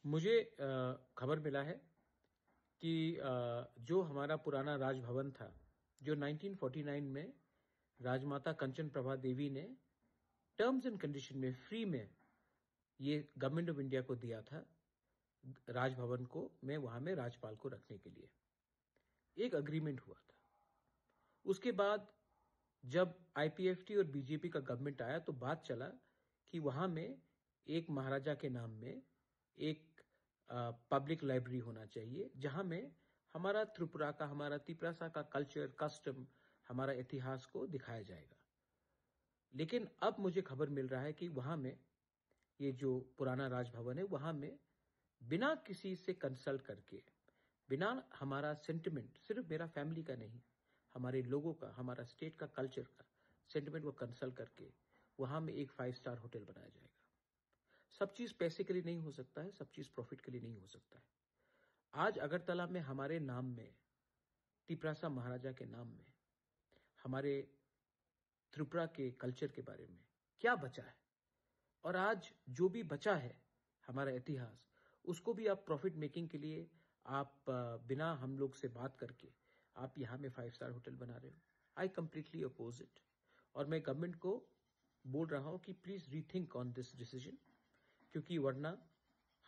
मुझे खबर मिला है कि जो हमारा पुराना राजभवन था, जो 1949 में राजमाता कंचन प्रभा देवी ने टर्म्स एंड कंडीशन में फ्री में ये गवर्नमेंट ऑफ इंडिया को दिया था, राजभवन को में वहां में राज्यपाल को रखने के लिए एक अग्रीमेंट हुआ था। उसके बाद जब आईपीएफटी और बीजेपी का गवर्नमेंट आया तो बात चला कि वहां में एक महाराजा के नाम में एक पब्लिक लाइब्रेरी होना चाहिए, जहां में हमारा त्रिपुरा का, हमारा तिपरासा का कल्चर, कस्टम, हमारा इतिहास को दिखाया जाएगा। लेकिन अब मुझे खबर मिल रहा है कि वहां में ये जो पुराना राजभवन है, वहां में बिना किसी से कंसल्ट करके, बिना हमारा सेंटिमेंट, सिर्फ मेरा फैमिली का नहीं, हमारे लोगों का, हमारा स्टेट का कल्चर का सेंटिमेंट को कंसल्ट करके वहां में एक 5 स्टार होटल बनाया जाएगा। सब चीज पैसे के लिए नहीं हो सकता है, सब चीज प्रॉफिट के लिए नहीं हो सकता है। आज अगरतला में हमारे नाम में, तिपरासा महाराजा के नाम में, हमारे त्रिपुरा के कल्चर के बारे में क्या बचा है, और आज जो भी बचा है हमारा इतिहास, उसको भी आप प्रॉफिट मेकिंग के लिए आप बिना हम लोग से बात करके आप यहां में 5 स्टार होटल बना रहे हो। आई कंप्लीटली अपोज इट, और मैं गवर्नमेंट को बोल रहा हूं कि please rethink on this decision, क्योंकि वरना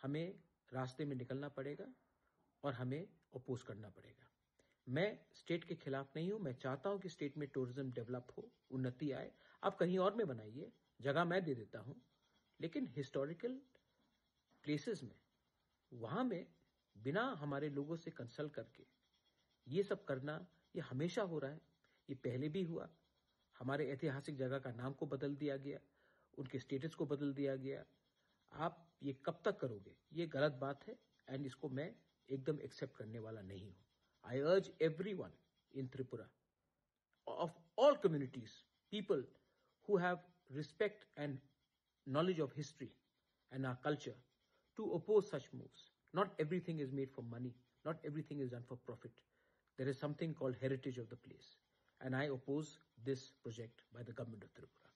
हमें रास्ते में निकलना पड़ेगा और हमें अपोज करना पड़ेगा। मैं स्टेट के खिलाफ नहीं हूं, मैं चाहता हूं कि स्टेट में टूरिज्म डेवलप हो, उन्नति आए। आप कहीं और में बनाइए, जगह मैं दे देता हूं, लेकिन हिस्टोरिकल प्लेसेस में, वहां में बिना हमारे लोगों से कंसल्ट करके ये सब करना, ये हमेशा हो रहा है। ये पहले भी हुआ, हमारे ऐतिहासिक जगह का नाम को बदल दिया गया, उनके स्टेटस को बदल दिया गया। आप ये कब तक करोगे? ये गलत बात है, एंड इसको मैं एकदम एक्सेप्ट करने वाला नहीं हूं। आई अर्ज everyone in Tripura, of all communities, people who have respect and knowledge of history and our culture, to oppose such moves. Not everything is made for money. Not everything is done for profit. There is something called heritage of the place. And I oppose this project by the government of Tripura.